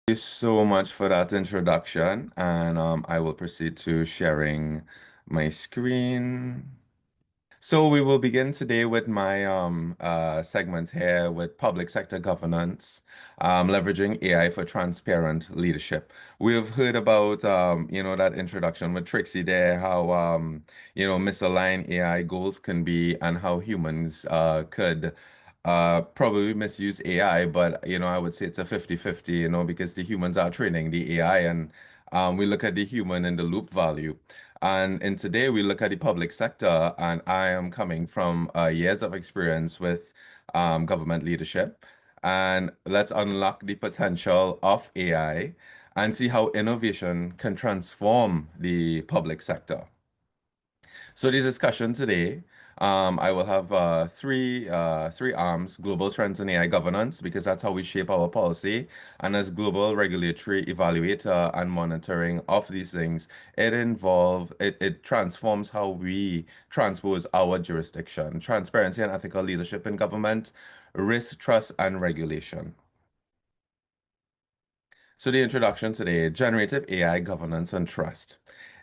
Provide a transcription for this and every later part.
You so much for that introduction, and I will proceed to sharing my screen. So we will begin today with my segment here with public sector governance, leveraging AI for transparent leadership. We've heard about that introduction with Trixie there, how misaligned AI goals can be and how humans could probably misuse AI, but I would say it's a 50-50, because the humans are training the AI and we look at the human in the loop value. And today we look at the public sector, and I am coming from years of experience with government leadership. And let's unlock the potential of AI and see how innovation can transform the public sector. So the discussion today, I will have three arms: global trends in AI governance, because that's how we shape our policy, and as global regulatory evaluator and monitoring of these things, it transforms how we transpose our jurisdiction, transparency and ethical leadership in government, risk, trust, and regulation. So the introduction today, generative AI governance and trust.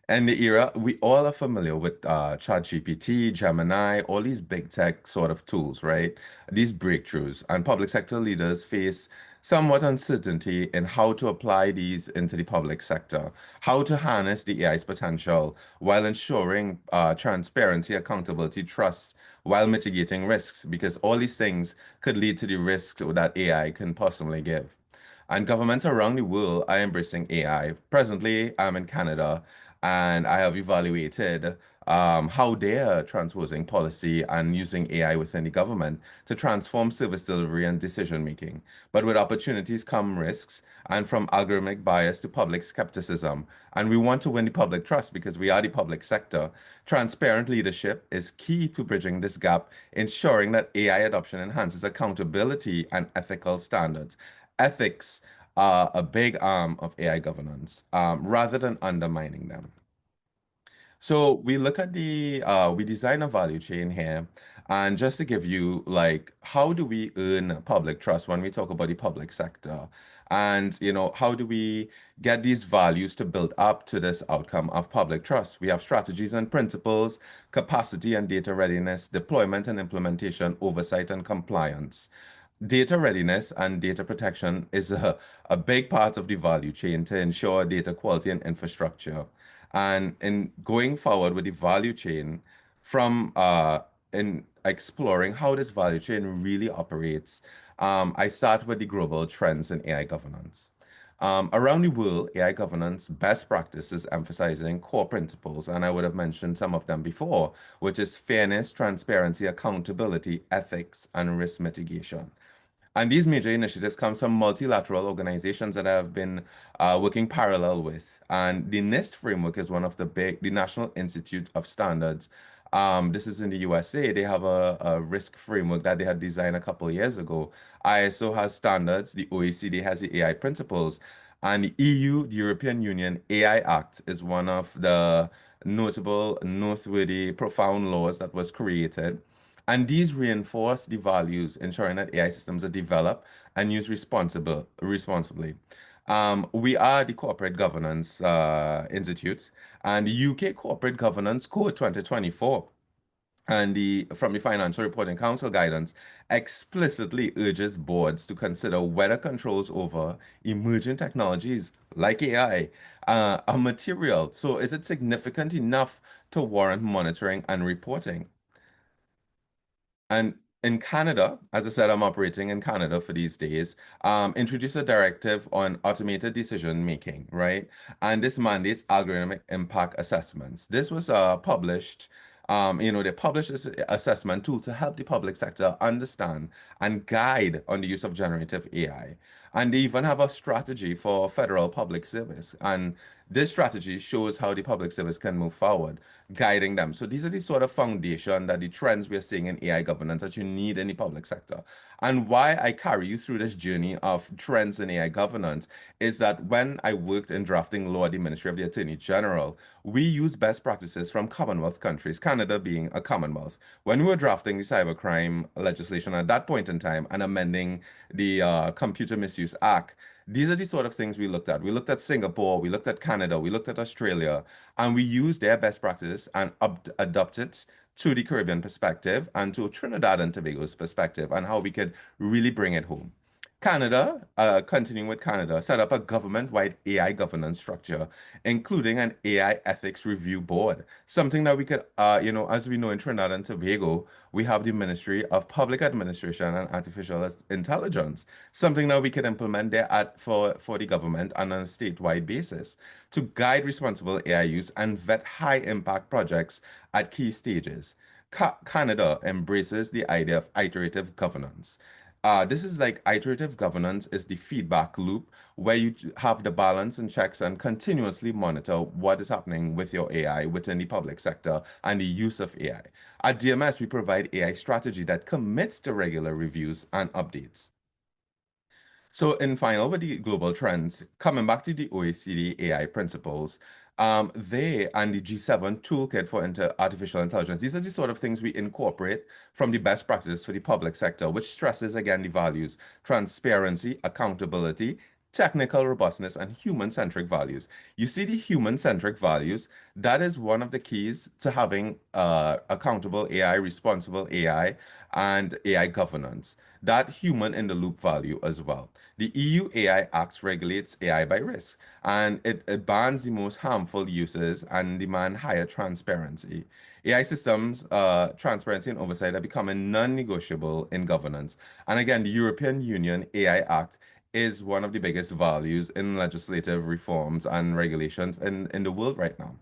And the era, we all are familiar with ChatGPT, Gemini, all these big tech sort of tools, right? These breakthroughs. And public sector leaders face somewhat uncertainty in how to apply these into the public sector, how to harness the AI's potential while ensuring transparency, accountability, trust, while mitigating risks, because all these things could lead to the risks that AI can personally give. And governments around the world are embracing AI. Presently, I'm in Canada and I have evaluated how they are transposing policy and using AI within the government to transform service delivery and decision making. But with opportunities come risks, and from algorithmic bias to public skepticism. And we want to win the public trust because we are the public sector. Transparent leadership is key to bridging this gap, ensuring that AI adoption enhances accountability and ethical standards. Ethics are a big arm of AI governance, rather than undermining them. So we look at we design a value chain here. And just to give you, like, how do we earn public trust when we talk about the public sector? And, how do we get these values to build up to this outcome of public trust? We have strategies and principles, capacity and data readiness, deployment and implementation, oversight and compliance. Data readiness and data protection is a big part of the value chain to ensure data quality and infrastructure. And in going forward with the value chain, from in exploring how this value chain really operates, I start with the global trends in AI governance. Around the world, AI governance best practices emphasizing core principles, and I would have mentioned some of them before, which is fairness, transparency, accountability, ethics, and risk mitigation. And these major initiatives come from multilateral organizations that have been working parallel with. And the NIST framework is one of the National Institute of Standards. This is in the USA. They have a risk framework that they had designed a couple of years ago. ISO has standards. The OECD has the AI principles. And the EU, the European Union AI Act, is one of the notable, noteworthy, profound laws that was created. And these reinforce the values, ensuring that AI systems are developed and used responsibly. We are the Corporate Governance Institute, and the UK Corporate Governance Code 2024 and from the Financial Reporting Council guidance explicitly urges boards to consider whether controls over emerging technologies like AI are material. So is it significant enough to warrant monitoring and reporting? And in Canada, as I said, I'm operating in Canada for these days, introduced a directive on automated decision making, right? And this mandates algorithmic impact assessments. This was published, they published this assessment tool to help the public sector understand and guide on the use of generative AI. And they even have a strategy for federal public service. And this strategy shows how the public service can move forward, guiding them. So these are the sort of foundation that the trends we're seeing in AI governance that you need in the public sector. And why I carry you through this journey of trends in AI governance is that when I worked in drafting law at the Ministry of the Attorney General, we use best practices from Commonwealth countries, Canada being a Commonwealth. When we were drafting the cybercrime legislation at that point in time and amending the Computer Misuse Use Act. These are the sort of things we looked at. We looked at Singapore, we looked at Canada, we looked at Australia, and we used their best practices and adopt it to the Caribbean perspective and to Trinidad and Tobago's perspective and how we could really bring it home. Canada, continuing with Canada, set up a government-wide AI governance structure, including an AI ethics review board. Something that we could, as we know in Trinidad and Tobago, we have the Ministry of Public Administration and Artificial Intelligence. Something that we could implement there for the government on a statewide basis to guide responsible AI use and vet high-impact projects at key stages. Canada embraces the idea of iterative governance. This is like iterative governance is the feedback loop where you have the balance and checks and continuously monitor what is happening with your AI within the public sector and the use of AI. At DMS, we provide AI strategy that commits to regular reviews and updates. So in final, with the global trends, coming back to the OECD AI principles, they and the G7 toolkit for artificial intelligence, these are the sort of things we incorporate from the best practices for the public sector, which stresses again the values, transparency, accountability, technical robustness, and human-centric values. You see the human-centric values, that is one of the keys to having accountable AI, responsible AI, and AI governance. That human in the loop value as well. The EU AI Act regulates AI by risk, and it bans the most harmful uses and demand higher transparency. AI systems, transparency and oversight are becoming non-negotiable in governance. And again, the European Union AI Act is one of the biggest values in legislative reforms and regulations in the world right now.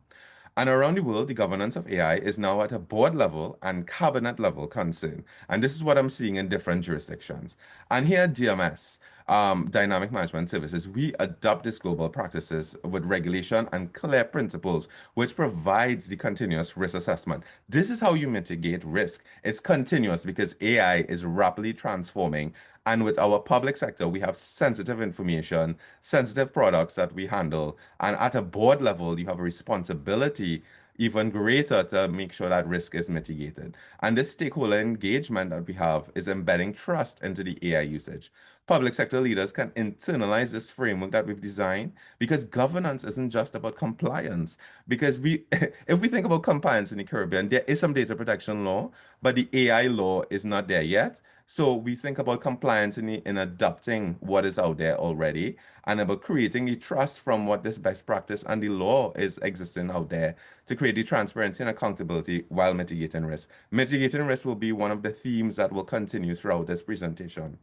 And around the world, the governance of AI is now at a board level and cabinet level concern. And this is what I'm seeing in different jurisdictions. And here at DMS, Dynamic Management Services, we adopt these global practices with regulation and clear principles, which provides the continuous risk assessment. This is how you mitigate risk. It's continuous because AI is rapidly transforming. And with our public sector, we have sensitive information, sensitive products that we handle. And at a board level, you have a responsibility even greater to make sure that risk is mitigated. And this stakeholder engagement that we have is embedding trust into the AI usage. Public sector leaders can internalize this framework that we've designed because governance isn't just about compliance. Because if we think about compliance in the Caribbean, there is some data protection law, but the AI law is not there yet. So we think about compliance in adopting what is out there already and about creating the trust from what this best practice and the law is existing out there to create the transparency and accountability while mitigating risk. Mitigating risk will be one of the themes that will continue throughout this presentation.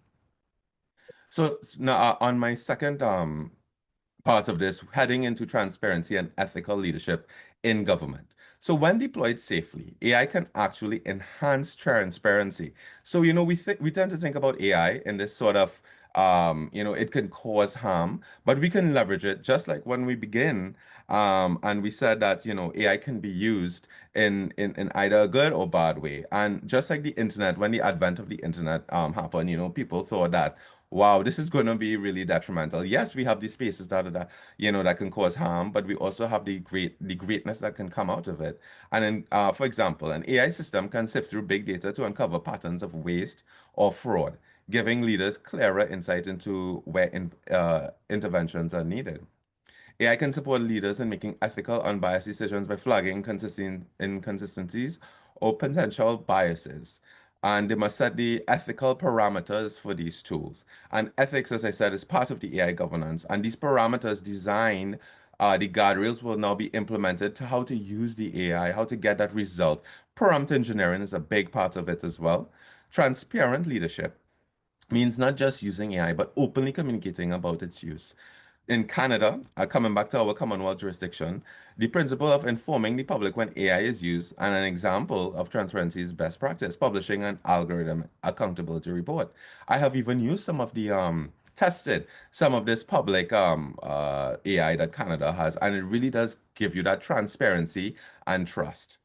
So now on my second part of this, heading into transparency and ethical leadership in government. So when deployed safely, AI can actually enhance transparency. So, we tend to think about AI in this sort of, it can cause harm, but we can leverage it just like when we begin. And we said that, AI can be used in either a good or bad way. And just like the internet, when the advent of the internet happened, people thought that, wow, this is going to be really detrimental. Yes, we have these spaces that can cause harm, but we also have the greatness that can come out of it. And then, for example, an AI system can sift through big data to uncover patterns of waste or fraud, giving leaders clearer insight into where interventions are needed. AI can support leaders in making ethical, unbiased decisions by flagging inconsistencies or potential biases. And they must set the ethical parameters for these tools. And ethics, as I said, is part of the AI governance. And these parameters design the guardrails will now be implemented to how to use the AI, how to get that result. Prompt engineering is a big part of it as well. Transparent leadership means not just using AI, but openly communicating about its use. In Canada, coming back to our Commonwealth jurisdiction, the principle of informing the public when AI is used and an example of transparency is best practice, publishing an algorithm accountability report. I have even used tested some of this public AI that Canada has, and it really does give you that transparency and trust.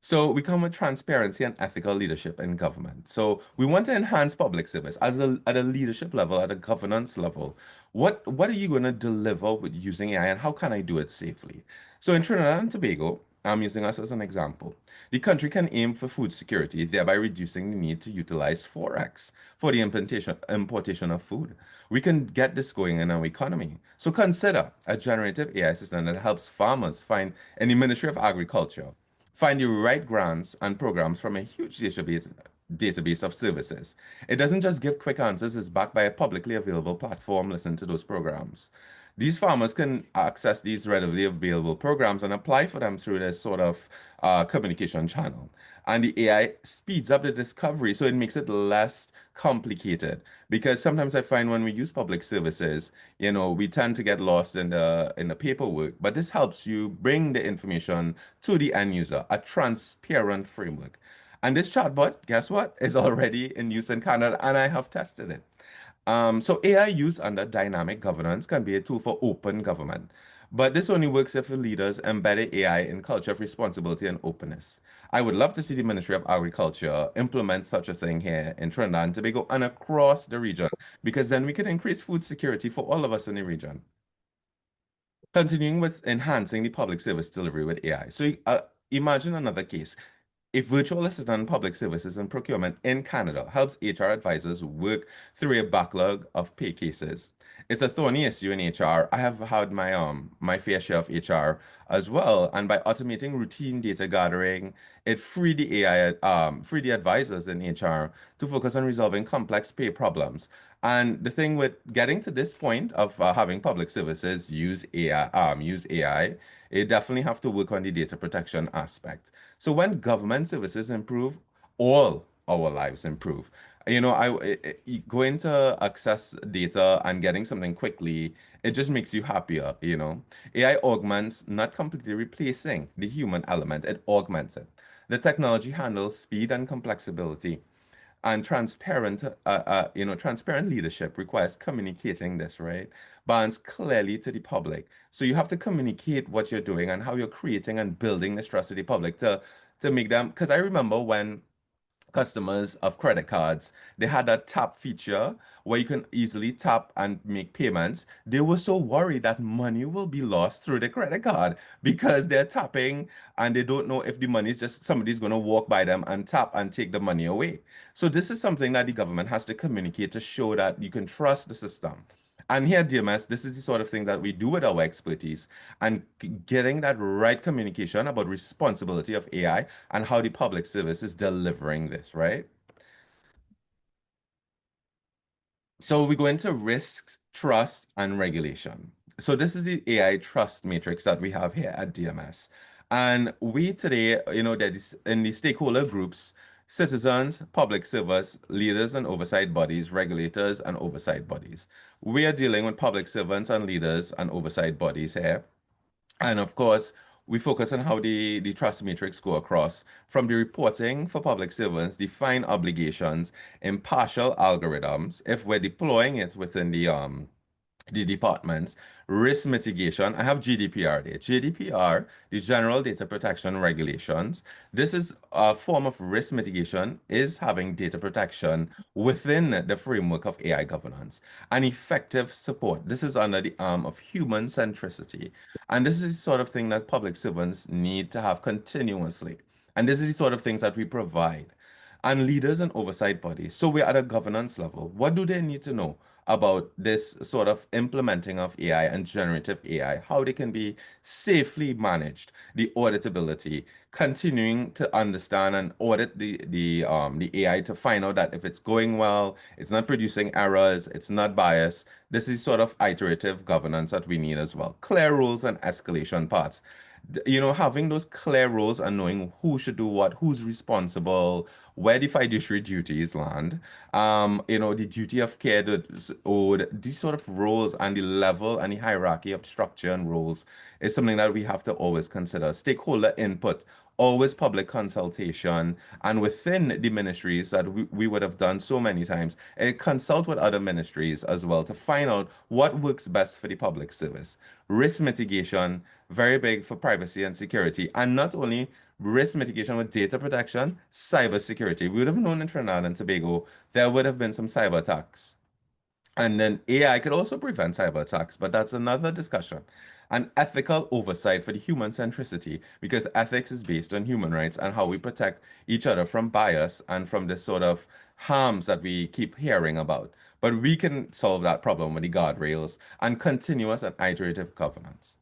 So we come with transparency and ethical leadership in government. So we want to enhance public service at a leadership level, at a governance level. What are you going to deliver with using AI and how can I do it safely? So in Trinidad and Tobago, I'm using us as an example. The country can aim for food security, thereby reducing the need to utilize Forex for the importation of food. We can get this going in our economy. So consider a generative AI system that helps farmers find in the Ministry of Agriculture, find the right grants and programs from a huge database of services. It doesn't just give quick answers, it's backed by a publicly available platform. Listen to those programs. These farmers can access these readily available programs and apply for them through this sort of communication channel. And the AI speeds up the discovery, so it makes it less complicated. Because sometimes I find when we use public services, we tend to get lost in the paperwork. But this helps you bring the information to the end user, a transparent framework. And this chatbot, guess what, is already in use in Canada, and I have tested it. So AI used under dynamic governance can be a tool for open government. But this only works if the leaders embed AI in culture of responsibility and openness. I would love to see the Ministry of Agriculture implement such a thing here in Trinidad and Tobago and across the region, because then we can increase food security for all of us in the region. Continuing with enhancing the public service delivery with AI. So imagine another case. A virtual assistant in public services and procurement in Canada helps HR advisors work through a backlog of pay cases. It's a thorny issue in HR. I have had my fair share of HR as well, and by automating routine data gathering, it freed the free the advisors in HR to focus on resolving complex pay problems. And the thing with getting to this point of having public services use AI, it definitely have to work on the data protection aspect. So when government services improve, all our lives improve. Going to access data and getting something quickly, it just makes you happier. AI augments, not completely replacing the human element, it augments it. The technology handles speed and complexity. And transparent leadership requires communicating this, right? Balance clearly to the public. So you have to communicate what you're doing and how you're creating and building this trust of the public to make them. Because I remember when customers of credit cards, they had a tap feature where you can easily tap and make payments. They were so worried that money will be lost through the credit card because they're tapping and they don't know if the money is just somebody's going to walk by them and tap and take the money away. So this is something that the government has to communicate to show that you can trust the system. And here, DMS, this is the sort of thing that we do with our expertise and getting that right communication about responsibility of AI and how the public service is delivering this, right? So we go into risks, trust, and regulation. So this is the AI trust matrix that we have here at DMS. And we today, that is in the stakeholder groups, citizens, public servers, leaders and oversight bodies, regulators and oversight bodies. We are dealing with public servants and leaders and oversight bodies here. And of course, we focus on how the trust matrix go across from the reporting for public servants, define obligations, impartial algorithms, if we're deploying it within the departments, risk mitigation. I have GDPR there. GDPR, the General Data Protection Regulations. This is a form of risk mitigation, is having data protection within the framework of AI governance and effective support. This is under the arm of human centricity. And this is the sort of thing that public servants need to have continuously. And this is the sort of things that we provide. And leaders and oversight bodies. So we're at a governance level. What do they need to know about this sort of implementing of AI and generative AI, how they can be safely managed, the auditability, continuing to understand and audit the AI to find out that if it's going well, it's not producing errors, it's not biased. This is sort of iterative governance that we need as well. Clear rules and escalation paths. Having those clear rules and knowing who should do what, who's responsible, where the fiduciary duties land, the duty of care that's owed, these sort of roles and the level and the hierarchy of structure and roles is something that we have to always consider. Stakeholder input, always public consultation, and within the ministries that we would have done so many times, consult with other ministries as well to find out what works best for the public service. Risk mitigation, very big for privacy and security, and not only risk mitigation with data protection, cyber security. We would have known in Trinidad and Tobago there would have been some cyber attacks And then AI could also prevent cyber attacks, but that's another discussion. And ethical oversight for the human centricity, because ethics is based on human rights and how we protect each other from bias and from the sort of harms that we keep hearing about. But we can solve that problem with the guardrails and continuous and iterative governance.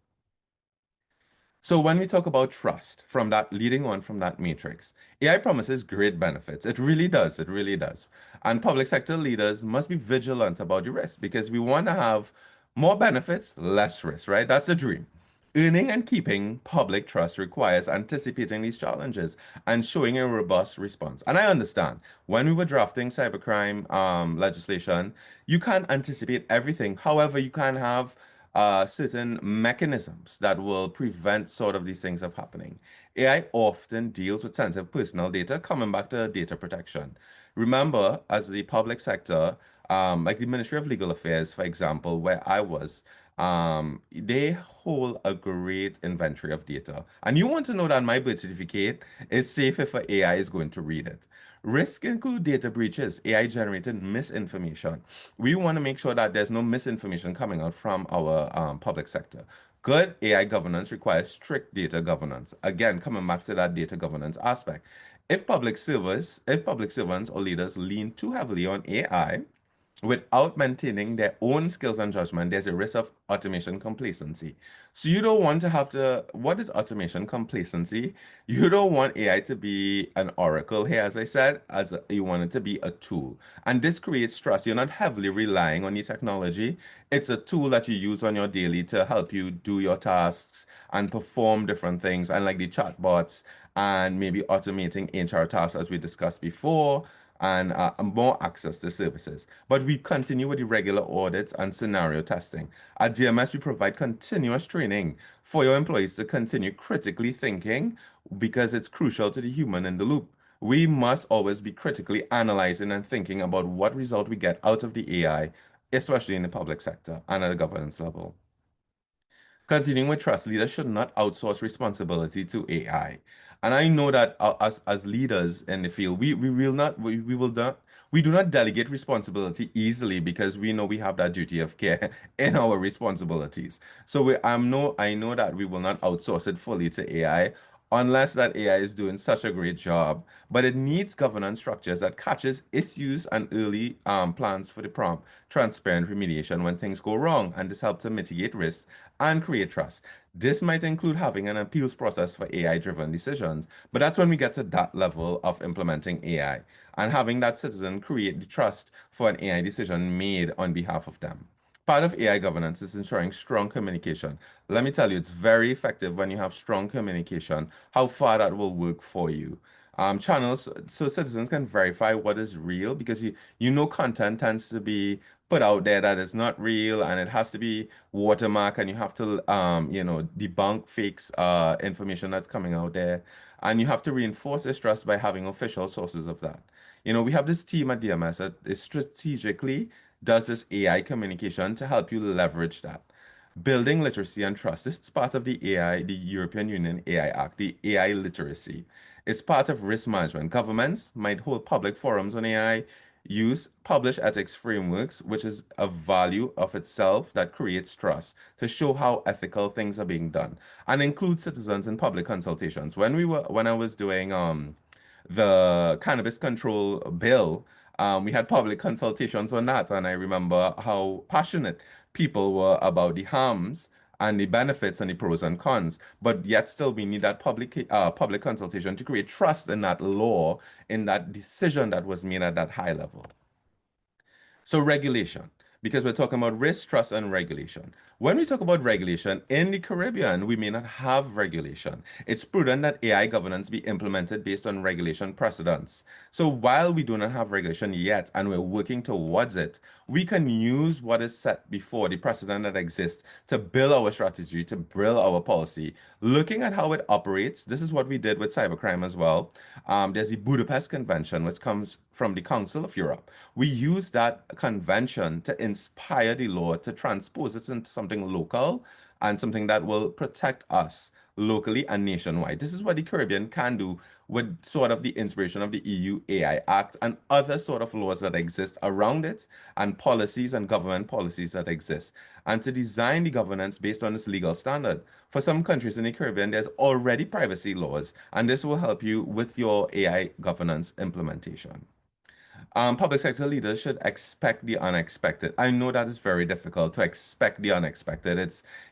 So when we talk about trust from that leading on from that matrix, AI promises great benefits. It really does. It really does. And public sector leaders must be vigilant about the risk because we want to have more benefits, less risk, right? That's the dream. Earning and keeping public trust requires anticipating these challenges and showing a robust response. And I understand when we were drafting cybercrime legislation, you can't anticipate everything. However, you can have certain mechanisms that will prevent sort of these things of happening. AI often deals with sensitive personal data, coming back to data protection. Remember, as the public sector, like the Ministry of Legal Affairs, for example, where I was, they hold a great inventory of data. And you want to know that my birth certificate is safe if a AI is going to read it. Risk include data breaches, AI generated misinformation. We want to make sure that there's no misinformation coming out from our public sector. Good AI governance requires strict data governance. Again, coming back to that data governance aspect. If public servants or leaders lean too heavily on AI, without maintaining their own skills and judgment, there's a risk of automation complacency. So you don't want to have to, what is automation complacency? You don't want AI to be an oracle here, as I said, you want it to be a tool. And this creates trust. You're not heavily relying on the technology. It's a tool that you use on your daily to help you do your tasks and perform different things, and like the chatbots and maybe automating HR tasks as we discussed before and more access to services. But we continue with the regular audits and scenario testing. At DMS, we provide continuous training for your employees to continue critically thinking because it's crucial to the human in the loop. We must always be critically analyzing and thinking about what result we get out of the AI, especially in the public sector and at the governance level. Continuing with trust, leaders should not outsource responsibility to AI. And I know that as leaders in the field, we will not we do not delegate responsibility easily because we know we have that duty of care in our responsibilities. So I know that we will not outsource it fully to AI unless that AI is doing such a great job. But it needs governance structures that catches issues and early plans for the prompt, transparent remediation when things go wrong, and this helps to mitigate risk and create trust. This might include having an appeals process for AI-driven decisions, but that's when we get to that level of implementing AI and having that citizen create the trust for an AI decision made on behalf of them. Part of AI governance is ensuring strong communication. Let me tell you, it's very effective when you have strong communication, how far that will work for you. Channels so citizens can verify what is real because you know content tends to be put out there that is not real and it has to be watermark and you have to debunk fakes information that's coming out there and you have to reinforce this trust by having official sources of that. We have this team at DMS that is strategically does this AI communication to help you leverage that. Building literacy and trust. This is part of the European Union AI Act, the AI literacy. It's part of risk management. Governments might hold public forums on AI, use publish ethics frameworks, which is a value of itself that creates trust to show how ethical things are being done, and include citizens in public consultations. When I was doing the cannabis control bill, we had public consultations on that, and I remember how passionate people were about the harms and the benefits and the pros and cons. But yet, still, we need that public consultation to create trust in that law, in that decision that was made at that high level. So regulation, because we're talking about risk, trust, and regulation. When we talk about regulation in the Caribbean, we may not have regulation. It's prudent that AI governance be implemented based on regulation precedents. So while we do not have regulation yet and we're working towards it, we can use what is set before the precedent that exists to build our strategy, to build our policy. Looking at how it operates, this is what we did with cybercrime as well. There's the Budapest Convention, which comes from the Council of Europe. We use that convention to inspire the law to transpose it into something local and something that will protect us locally and nationwide. This is what the Caribbean can do with sort of the inspiration of the EU AI Act and other sort of laws that exist around it and policies and government policies that exist, and to design the governance based on this legal standard. For some countries in the Caribbean, there's already privacy laws, and this will help you with your AI governance implementation. Public sector leaders should expect the unexpected. I know that is very difficult to expect the unexpected.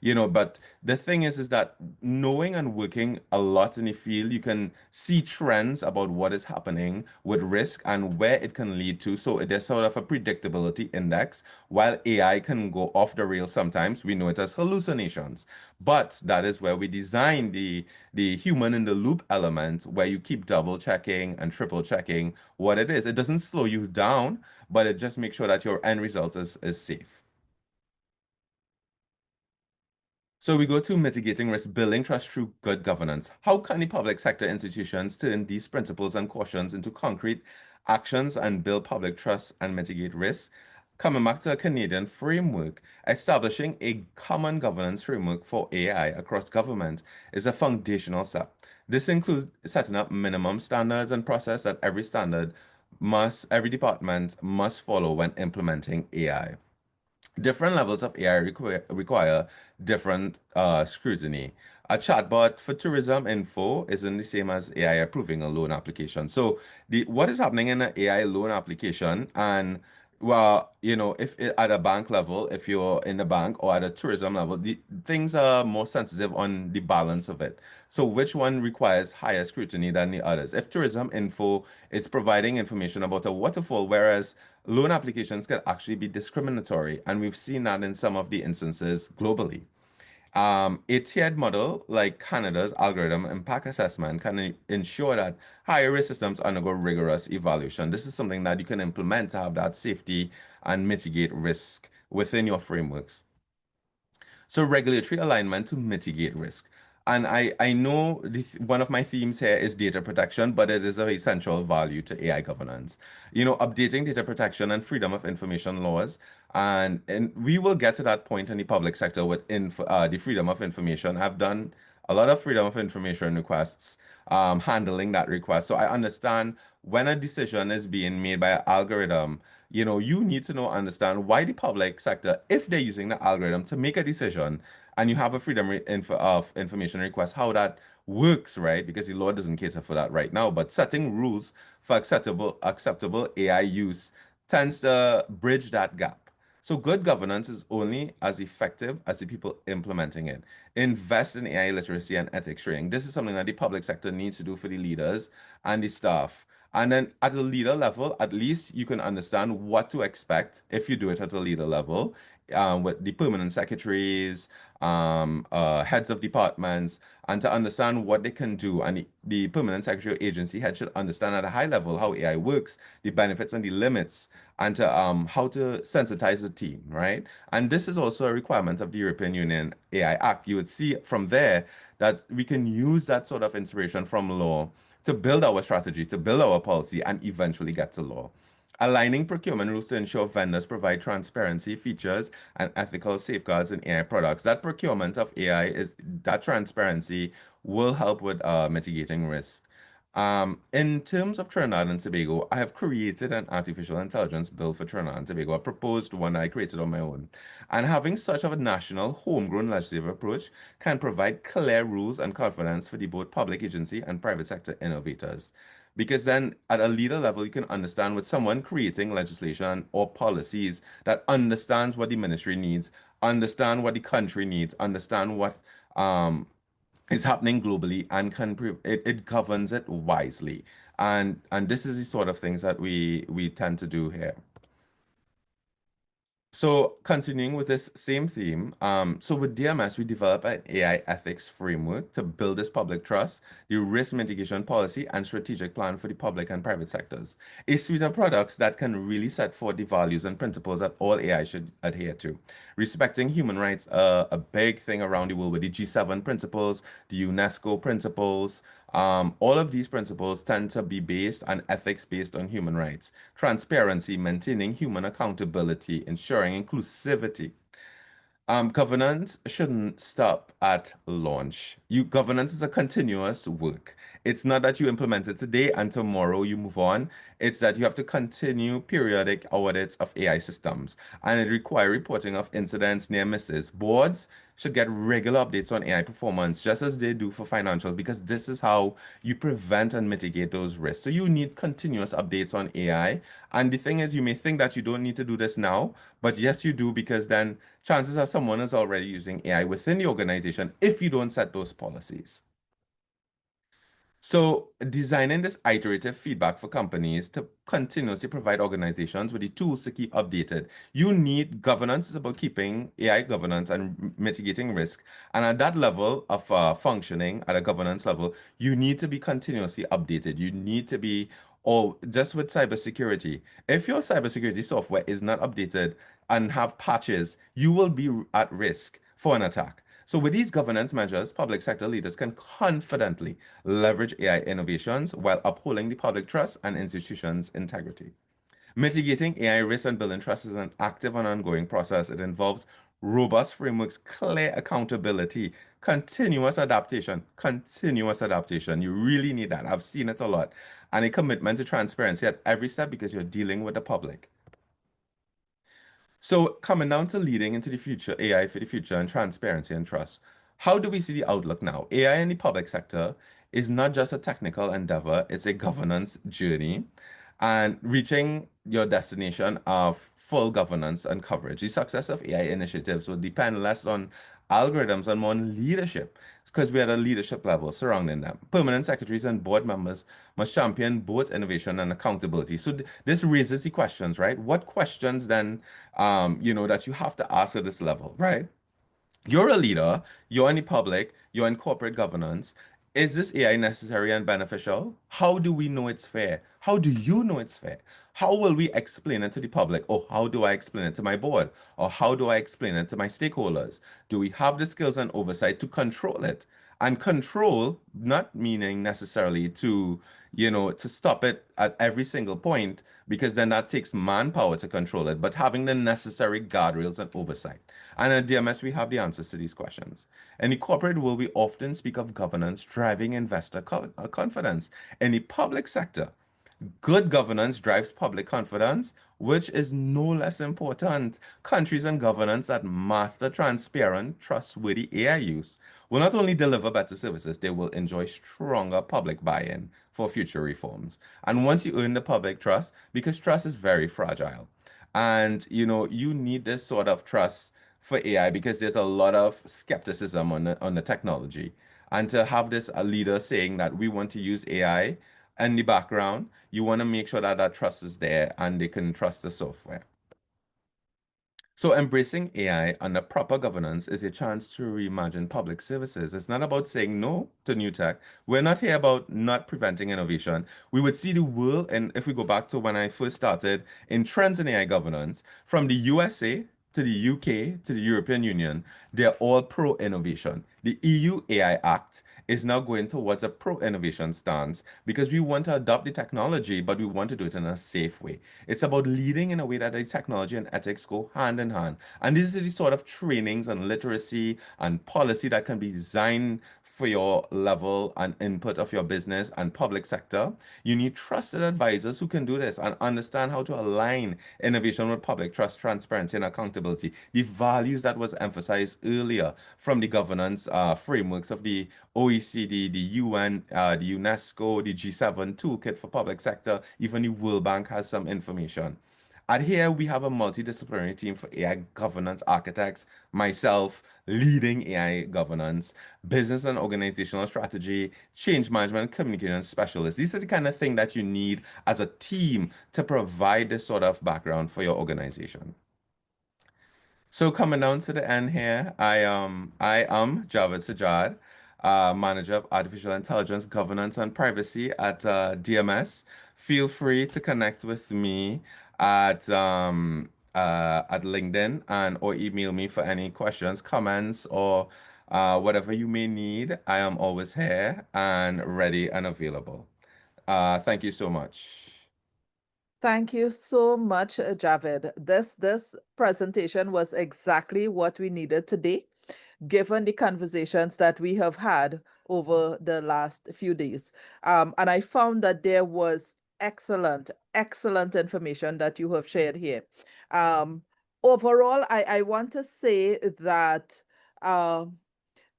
But the thing is that knowing and working a lot in the field, you can see trends about what is happening with risk and where it can lead to. So there's sort of a predictability index. While AI can go off the rails sometimes, we know it as hallucinations. But that is where we design the human in the loop element, where you keep double checking and triple checking what it is. It doesn't slow you down, but it just makes sure that your end result is safe. So we go to mitigating risk, building trust through good governance. How can the public sector institutions turn these principles and cautions into concrete actions and build public trust and mitigate risk? Coming back to a Canadian framework, establishing a common governance framework for AI across government is a foundational step. This includes setting up minimum standards and process that every department must follow when implementing AI. Different levels of AI require different scrutiny. A chatbot for tourism info isn't the same as AI approving a loan application. So what is happening in an AI loan application, and well, if at a bank level, if you're in the bank, or at a tourism level, the things are more sensitive on the balance of it. So which one requires higher scrutiny than the others? If tourism info is providing information about a waterfall, whereas loan applications can actually be discriminatory, and we've seen that in some of the instances globally. A tiered model like Canada's algorithm impact assessment can ensure that higher risk systems undergo rigorous evaluation. This is something that you can implement to have that safety and mitigate risk within your frameworks. So regulatory alignment to mitigate risk. And I know one of my themes here is data protection, but it is of essential value to AI governance. Updating data protection and freedom of information laws. And we will get to that point in the public sector with the freedom of information. I've done a lot of freedom of information requests, handling that request. So I understand when a decision is being made by an algorithm, you need to understand why the public sector, if they're using the algorithm to make a decision, and you have a of information request, how that works, right? Because the law doesn't cater for that right now. But setting rules for acceptable AI use tends to bridge that gap. So good governance is only as effective as the people implementing it. Invest in AI literacy and ethics training. This is something that the public sector needs to do for the leaders and the staff. And then at a leader level, at least you can understand what to expect if you do it at a leader level, with the permanent secretaries, heads of departments, and to understand what they can do. And the permanent secretary or agency head should understand at a high level how AI works, the benefits and the limits, and to how to sensitize the team, right? And this is also a requirement of the European Union AI Act. You would see from there that we can use that sort of inspiration from law to build our strategy, to build our policy, and eventually get to law. Aligning procurement rules to ensure vendors provide transparency, features, and ethical safeguards in AI products. That procurement of AI is that transparency will help with mitigating risk. In terms of Trinidad and Tobago, I have created an artificial intelligence bill for Trinidad and Tobago, a proposed one I created on my own. And having such of a national homegrown legislative approach can provide clear rules and confidence for the both public agency and private sector innovators. Because then at a leader level, you can understand with someone creating legislation or policies that understands what the ministry needs, understand what the country needs, understand what is happening globally, and it governs it wisely. And this is the sort of things that we tend to do here. So continuing with this same theme, so with DMS, we develop an AI ethics framework to build this public trust, the risk mitigation policy, and strategic plan for the public and private sectors. A suite of products that can really set forth the values and principles that all AI should adhere to. Respecting human rights, a big thing around the world with the G7 principles, the UNESCO principles, all of these principles tend to be based on ethics based on human rights, transparency, maintaining human accountability, ensuring inclusivity. Governance shouldn't stop at launch. Governance is a continuous work. It's not that you implement it today and tomorrow you move on. It's that you have to continue periodic audits of AI systems, and it requires reporting of incidents, near misses. Boards should get regular updates on AI performance, just as they do for financials, because this is how you prevent and mitigate those risks. So you need continuous updates on AI. And the thing is, you may think that you don't need to do this now, but yes, you do, because then chances are someone is already using AI within the organization if you don't set those policies. So, designing this iterative feedback for companies to continuously provide organizations with the tools to keep updated. You need governance is about keeping AI governance and mitigating risk. And at that level of functioning, at a governance level, you need to be continuously updated. You need to be, or just with cybersecurity, if your cybersecurity software is not updated and have patches, you will be at risk for an attack. So with these governance measures, public sector leaders can confidently leverage AI innovations while upholding the public trust and institutions' integrity. Mitigating AI risk and building trust is an active and ongoing process. It involves robust frameworks, clear accountability, continuous adaptation. Continuous adaptation. You really need that. I've seen it a lot. And a commitment to transparency at every step because you're dealing with the public. So, coming down to leading into the future, AI for the future and transparency and trust. How do we see the outlook now? AI in the public sector is not just a technical endeavor, it's a governance journey. And reaching your destination of full governance and coverage. The success of AI initiatives will depend less on algorithms and more on leadership, because we're at a leadership level surrounding them. Permanent secretaries and board members must champion both innovation and accountability. So this raises the questions, right? What questions then, that you have to ask at this level, right? You're a leader, you're in the public, you're in corporate governance. Is this AI necessary and beneficial? How do we know it's fair? How do you know it's fair? How will we explain it to the public? Or how do I explain it to my board? Or how do I explain it to my stakeholders? Do we have the skills and oversight to control it? And control, not meaning necessarily to stop it at every single point, because then that takes manpower to control it, but having the necessary guardrails and oversight. And at DMS, we have the answers to these questions. In the corporate world, we often speak of governance driving investor confidence. In the public sector, good governance drives public confidence, which is no less important. Countries and governance that master transparent, trustworthy AI use will not only deliver better services, they will enjoy stronger public buy-in for future reforms. And once you earn the public trust, because trust is very fragile, and you need this sort of trust for AI because there's a lot of skepticism on the technology. And to have this a leader saying that we want to use AI in the background, you want to make sure that that trust is there and they can trust the software. So embracing AI under proper governance is a chance to reimagine public services. It's not about saying no to new tech. We're not here about not preventing innovation. We would see the world, and if we go back to when I first started in trends in AI governance, from the USA to the UK to the European Union, they're all pro-innovation. The EU AI Act is now going towards a pro-innovation stance because we want to adopt the technology, but we want to do it in a safe way. It's about leading in a way that the technology and ethics go hand in hand. And this is the sort of trainings and literacy and policy that can be designed for your level and input of your business and public sector. You need trusted advisors who can do this and understand how to align innovation with public trust, transparency, and accountability. The values that was emphasized earlier from the governance frameworks of the OECD, the UN, the UNESCO, the G7 toolkit for public sector, even the World Bank has some information. And here we have a multidisciplinary team for AI governance architects, myself leading AI governance, business and organizational strategy, change management, communication specialists. These are the kind of thing that you need as a team to provide this sort of background for your organization. So coming down to the end here, I am Javed Sajad, Manager of Artificial Intelligence Governance and Privacy at DMS. Feel free to connect with me at LinkedIn and or email me for any questions, comments, or whatever you may need. I am always here and ready and available. Thank you so much. Thank you so much, Javed. This presentation was exactly what we needed today, given the conversations that we have had over the last few days. And I found that there was excellent information that you have shared here. Um, Overall, I want to say that um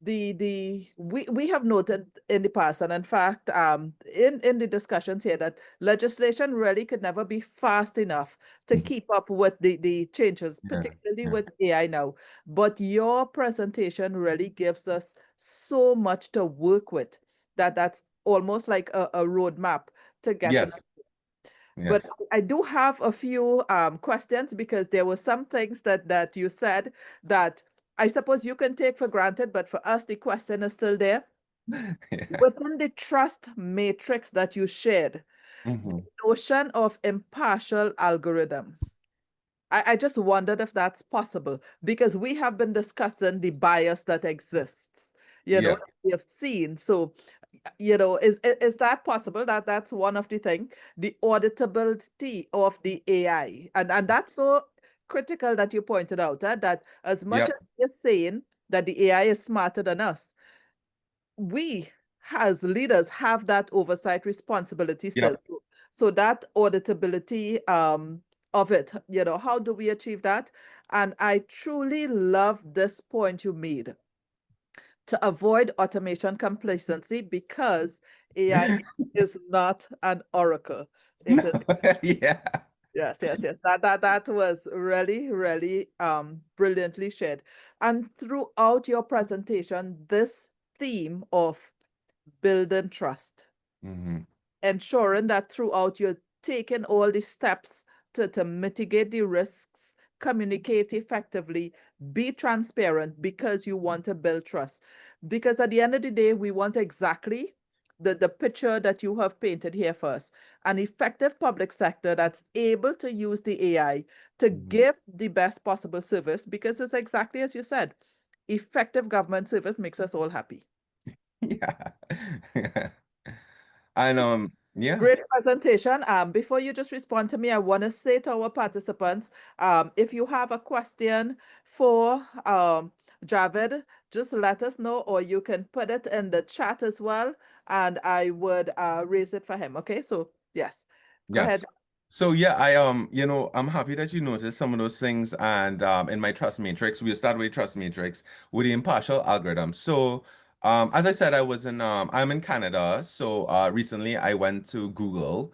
we have noted in the past, and in fact, in the discussions here, that legislation really could never be fast enough to keep up with the changes, Yeah, particularly yeah. with AI now. But your presentation really gives us so much to work with, that's almost like a roadmap to getting. Yes, But yes. I do have a few questions, because there were some things that you said that I suppose you can take for granted, but for us, the question is still there. Yeah. Within the trust matrix that you shared, the Hmm. notion of impartial algorithms. I just wondered if that's possible, because we have been discussing the bias that exists, Yeah. that we have seen. So, is that possible? That's one of the thing, the auditability of the AI, and that's so critical that you pointed out, that as much as Yep. you're saying that the AI is smarter than us, we as leaders have that oversight responsibility still. Yep. So that auditability of it, how do we achieve that? And I truly love this point you made, to avoid automation complacency, because AI is not an oracle. No. It is. Yeah. Yes. That was really brilliantly shared. And throughout your presentation, this theme of building trust, Hmm. ensuring that throughout you're taking all the steps to mitigate the risks, communicate effectively, be transparent, because you want to build trust. Because at the end of the day, we want exactly the picture that you have painted here first, an effective public sector that's able to use the AI to Hmm. give the best possible service, because it's exactly as you said, effective government service makes us all happy. Yeah. And yeah. Great presentation. Before you just respond to me, I want to say to our participants, if you have a question for Javed, just let us know, or you can put it in the chat as well, and I would raise it for him. Okay, so yes, go ahead. Yes. So yeah, I'm happy that you noticed some of those things. And in my trust matrix, we'll start with trust matrix with the impartial algorithm. So as I said, I'm in Canada. So recently I went to Google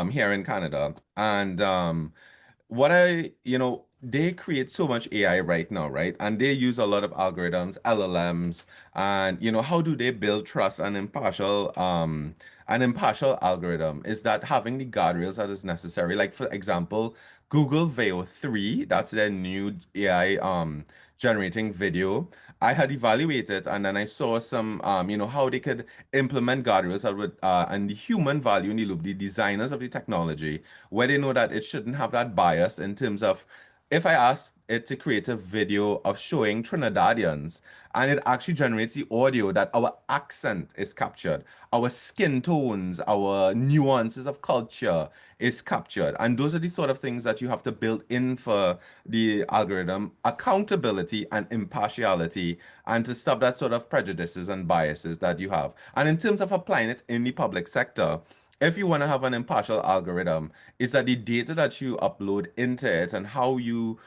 here in Canada. And they create so much AI right now, right? And they use a lot of algorithms, LLMs, and how do they build trust and an impartial algorithm is that having the guardrails that is necessary. Like for example, Google Veo 3, that's their new AI generating video. I had evaluated and then I saw some how they could implement guardrails that would and the human value in the loop, the designers of the technology, where they know that it shouldn't have that bias in terms of if I ask it to create a video of showing Trinidadians and it actually generates the audio that our accent is captured, our skin tones, our nuances of culture is captured. And those are the sort of things that you have to build in for the algorithm, accountability and impartiality, and to stop that sort of prejudices and biases that you have. And in terms of applying it in the public sector, if you want to have an impartial algorithm, is that the data that you upload into it and how you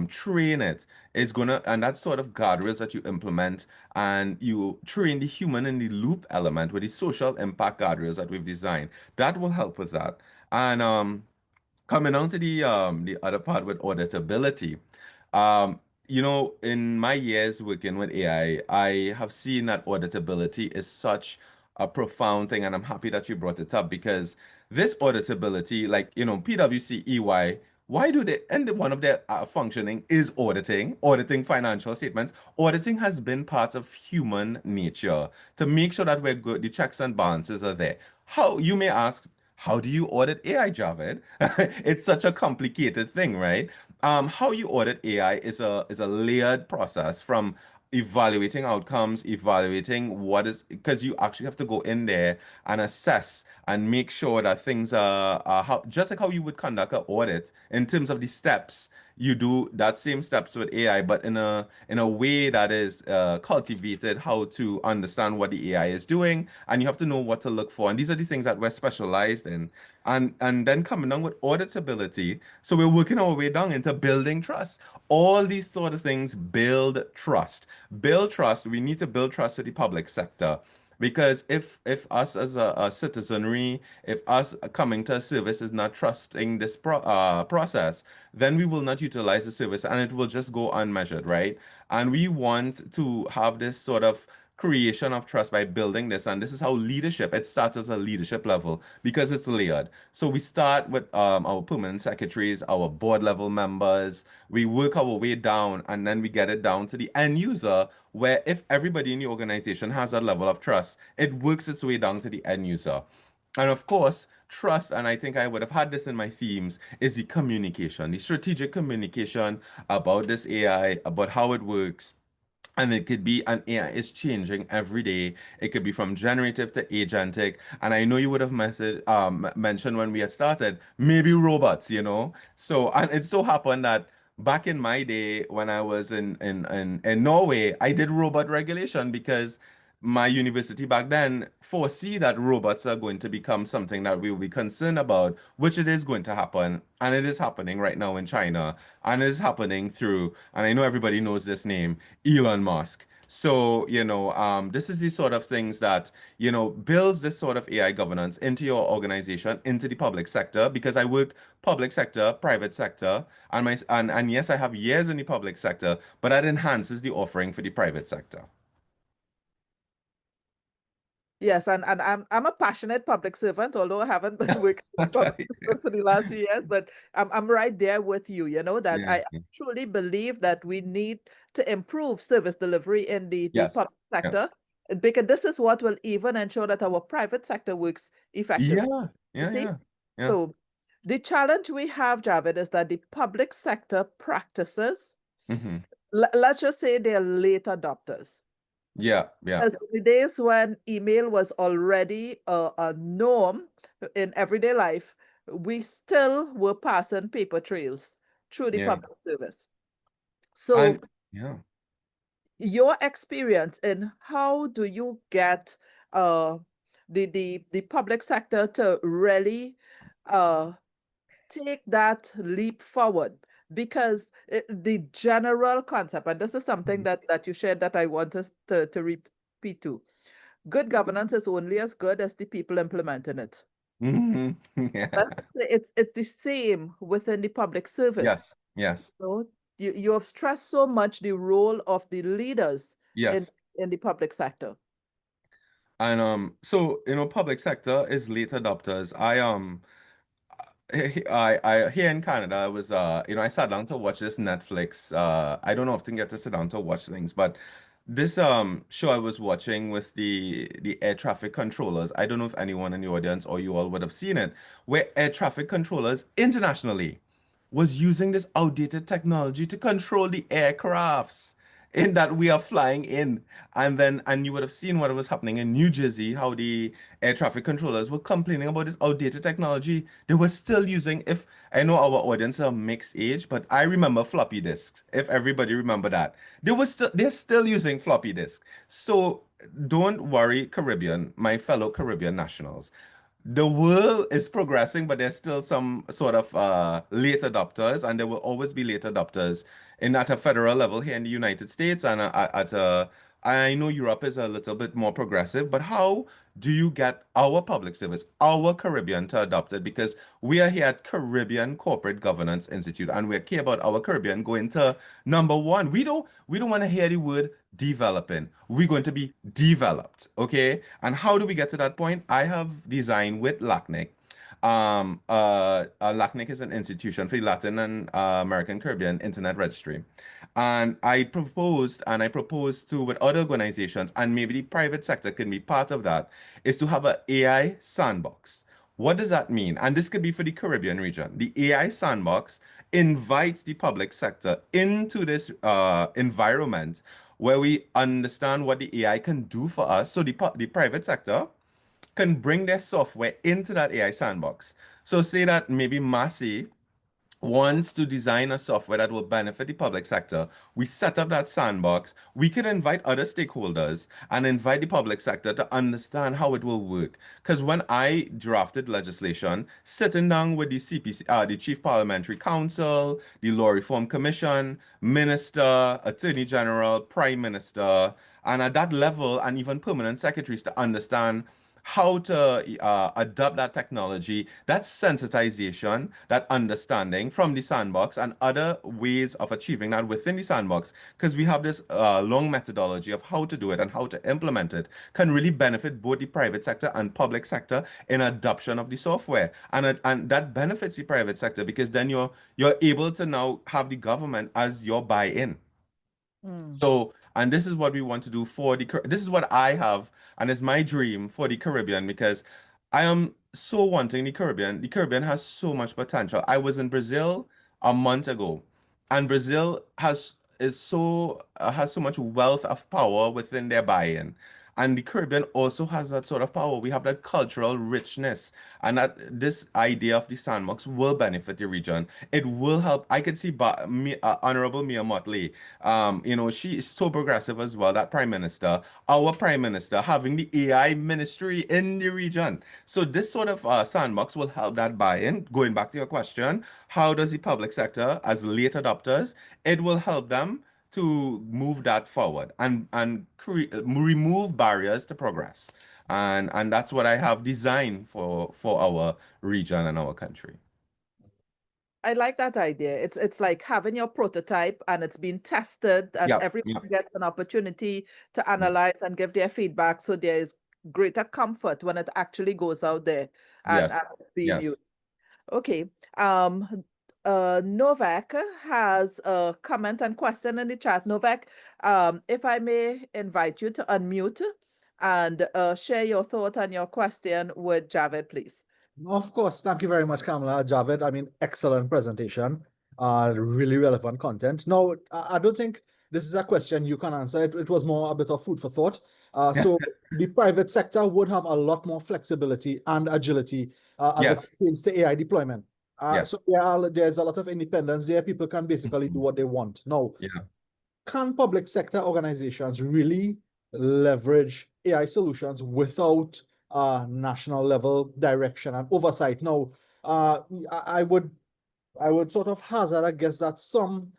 train it is gonna, and that sort of guardrails that you implement, and you train the human in the loop element with the social impact guardrails that we've designed. That will help with that. And coming on to the other part with auditability, um, in my years working with AI, I have seen that auditability is such a profound thing, and I'm happy that you brought it up because this auditability, like PwC, EY, why do they? And one of their functioning is auditing financial statements. Auditing has been part of human nature to make sure that we're good, the checks and balances are there. How you may ask, how do you audit AI, Javed? It's such a complicated thing, right? How you audit AI is a layered process from evaluating outcomes, evaluating what is, because you actually have to go in there and assess and make sure that things are how, just like how you would conduct an audit in terms of the steps. You do that same steps with AI, but in a way that is cultivated how to understand what the AI is doing, and you have to know what to look for. And these are the things that we're specialized in. And then coming down with auditability. So we're working our way down into building trust. All these sort of things build trust. Build trust. We need to build trust with the public sector. Because if us as a citizenry, if us coming to a service is not trusting this process, then we will not utilize the service and it will just go unmeasured, right? And we want to have this sort of creation of trust by building this. And this is how leadership, it starts as a leadership level because it's layered. So we start with our permanent secretaries, our board level members. We work our way down and then we get it down to the end user, where if everybody in the organization has that level of trust, it works its way down to the end user. And of course, trust, and I think I would have had this in my themes, is the communication, the strategic communication about this AI, about how it works. And it could be an AI is changing every day. It could be from generative to agentic. And I know you would have mentioned when we had started, maybe robots, you know? So, and it so happened that back in my day when I was in Norway, I did robot regulation because my university back then foresee that robots are going to become something that we will be concerned about, which it is going to happen. And it is happening right now in China. And it is happening through, and I know everybody knows this name, Elon Musk. So, this is the sort of things that, builds this sort of AI governance into your organization, into the public sector, because I work public sector, private sector, and yes, I have years in the public sector, but that enhances the offering for the private sector. Yes, and I'm a passionate public servant, although I haven't been working in public service for the last few years, but I'm right there with you, that Yeah. I truly believe that we need to improve service delivery in the Yes. public Yes. sector, because this is what will even ensure that our private sector works effectively. Yeah. You Yeah. see? Yeah. Yeah. So the challenge we have, Javed, is that the public sector practices, Hmm. let's just say they're late adopters. Yeah. Yeah. As the days when email was already a norm in everyday life, we still were passing paper trails through the Yeah. public service. So, And yeah. your experience in how do you get uh, the public sector to really uh, take that leap forward? Because the general concept, and this is something that you shared that I want us to repeat to. Good governance is only as good as the people implementing it. Hmm. Yeah. It's the same within the public service. Yes. Yes. So you have stressed so much the role of the leaders in Yes. in the public sector. And so public sector is late adopters. I here in Canada, I was I sat down to watch this Netflix. I don't often get to sit down to watch things, but this show I was watching with the air traffic controllers. I don't know if anyone in the audience or you all would have seen it, where air traffic controllers internationally was using this outdated technology to control the aircrafts in that we are flying in. And you would have seen what was happening in New Jersey, how the air traffic controllers were complaining about this outdated technology. They were still using, if I know our audience are mixed age, but I remember floppy disks. If everybody remember that, they're still using floppy disks. So don't worry, Caribbean, my fellow Caribbean nationals. The world is progressing, but there's still some sort of late adopters, and there will always be late adopters in at a federal level here in the United States, and I know Europe is a little bit more progressive, but how do you get our public service, our Caribbean to adopt it? Because we are here at Caribbean Corporate Governance Institute, and we care about our Caribbean going to number one. We don't want to hear the word developing. We're going to be developed, okay? And how do we get to that point? I have designed with LACNIC. LACNIC is an institution for the Latin and American Caribbean Internet Registry. And I proposed to with other organizations, and maybe the private sector can be part of that, is to have an AI sandbox. What does that mean? And this could be for the Caribbean region. The AI sandbox invites the public sector into this environment where we understand what the AI can do for us. So the private sector can bring their software into that AI sandbox. So say that maybe Massey wants to design a software that will benefit the public sector. We set up that sandbox. We can invite other stakeholders and invite the public sector to understand how it will work. Because when I drafted legislation, sitting down with the CPC, the Chief Parliamentary Council, the Law Reform Commission, Minister, Attorney General, Prime Minister, and at that level, and even permanent secretaries to understand how to adopt that technology, that sensitization, that understanding from the sandbox, and other ways of achieving that within the sandbox, because we have this long methodology of how to do it and how to implement it, can really benefit both the private sector and public sector in adoption of the software, and that benefits the private sector because then you're able to now have the government as your buy-in. Mm. So, and this is what we want to do for this is what I have, and it's my dream for the Caribbean because I am so wanting the Caribbean. The Caribbean has so much potential. I was in Brazil a month ago, and Brazil has so much wealth of power within their buy-in. And the Caribbean also has that sort of power. We have that cultural richness, and that this idea of the sandbox will benefit the region. It will help. I could see Honorable Mia Motley, she is so progressive as well, that prime minister, our prime minister, having the AI ministry in the region. So this sort of sandbox will help that buy-in. Going back to your question, how does the public sector, as late adopters, it will help them to move that forward and remove barriers to progress. And that's what I have designed for our region and our country. I like that idea. It's like having your prototype and it's been tested and Yeah, everyone yeah, gets an opportunity to yeah. analyze and give their feedback. So there is greater comfort when it actually goes out there and Yes, it's being yes. used. Okay. Novak has a comment and question in the chat. Novak, if I may invite you to unmute and share your thought and your question with Javed, please. Of course, thank you very much, Kamala. Javed. I mean, excellent presentation. Really relevant content. No, I don't think this is a question you can answer. It was more a bit of food for thought. So the private sector would have a lot more flexibility and agility as it Yes, pertains to AI deployment. So yes. there's a lot of independence there. People can basically do Mhm. what they want. Now, Yeah. can public sector organizations really leverage AI solutions without national level direction and oversight? Now, I would sort of hazard, I guess, that some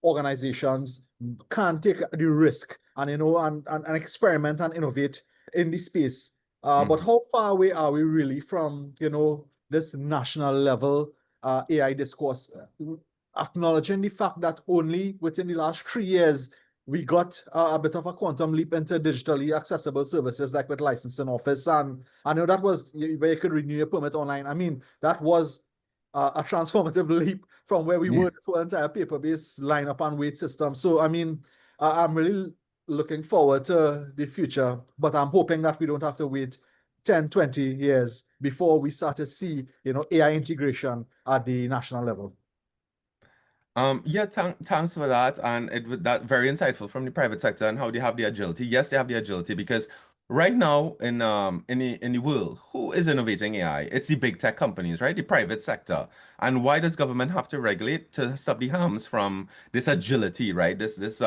organizations can take the risk and and experiment and innovate in this space. But Mhm. how far away are we really from this national level AI discourse? Acknowledging the fact that only within the last 3 years we got a bit of a quantum leap into digitally accessible services like with licensing office, and I know that was where you could renew your permit online. I mean, that was a transformative leap from where we were Yeah. to an entire paper-based lineup and wait system. So, I mean, I'm really looking forward to the future, but I'm hoping that we don't have to wait 10, 20 years before we start to see, AI integration at the national level. Yeah, thanks for that. And that very insightful from the private sector and how they have the agility. Yes, they have the agility because right now in the world, who is innovating AI? It's the big tech companies, right? The private sector. And why does government have to regulate to stop the harms from this agility, right? This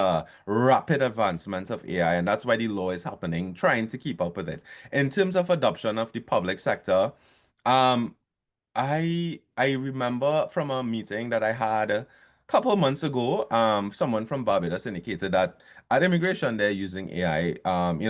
rapid advancement of AI, and that's why the law is happening, trying to keep up with it. In terms of adoption of the public sector, um, I remember from a meeting that I had a couple months ago, someone from Barbados indicated that at immigration they're using AI,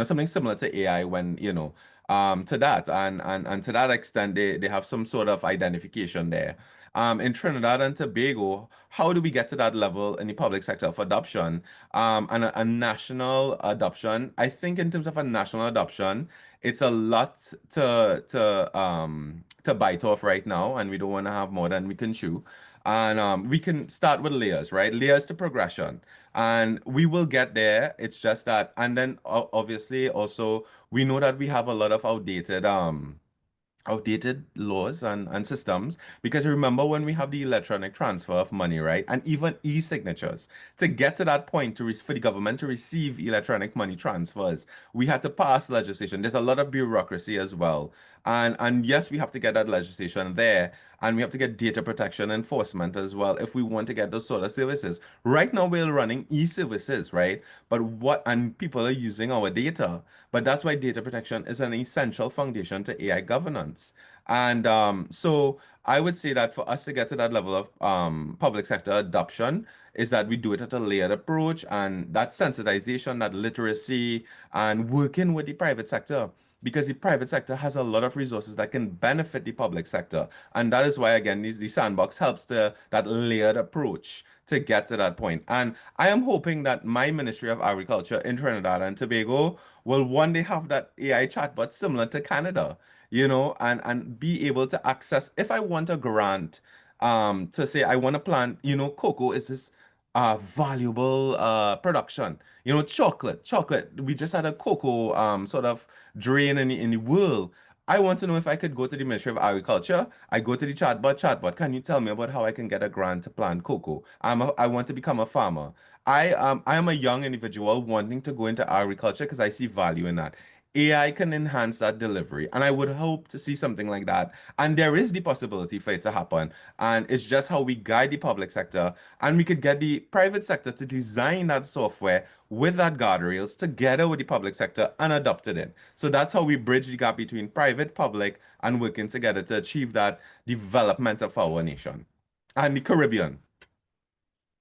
something similar to AI when, to that and to that extent they have some sort of identification there. In Trinidad and Tobago, how do we get to that level in the public sector of adoption? And a national adoption. I think in terms of a national adoption, it's a lot to bite off right now, and we don't want to have more than we can chew. And we can start with layers, right? Layers to progression, and we will get there. It's just that, and then obviously also we know that we have a lot of outdated outdated laws and systems, because remember when we have the electronic transfer of money, right, and even e-signatures, to get to that point for the government to receive electronic money transfers, we had to pass legislation. There's a lot of bureaucracy as well, and yes, we have to get that legislation there, and we have to get data protection enforcement as well if we want to get those sort of services. Right now we're running e-services, right, and people are using our data, but that's why data protection is an essential foundation to AI governance. And so I would say that for us to get to that level of public sector adoption is that we do it at a layered approach, and that sensitization, that literacy, and working with the private sector. Because the private sector has a lot of resources that can benefit the public sector. And that is why, again, the sandbox helps that layered approach to get to that point. And I am hoping that my Ministry of Agriculture in Trinidad and Tobago will one day have that AI chatbot similar to Canada, and be able to access if I want a grant, to say I want to plant, cocoa is this valuable production. Chocolate. We just had a cocoa sort of drain in the world. I want to know if I could go to the Ministry of Agriculture. I go to the chatbot. Can you tell me about how I can get a grant to plant cocoa? I want to become a farmer. I am a young individual wanting to go into agriculture because I see value in that. AI can enhance that delivery, and I would hope to see something like that. And there is the possibility for it to happen. And it's just how we guide the public sector, and we could get the private sector to design that software with that guardrails together with the public sector and adopt it in. So that's how we bridge the gap between private, public, and working together to achieve that development of our nation and the Caribbean.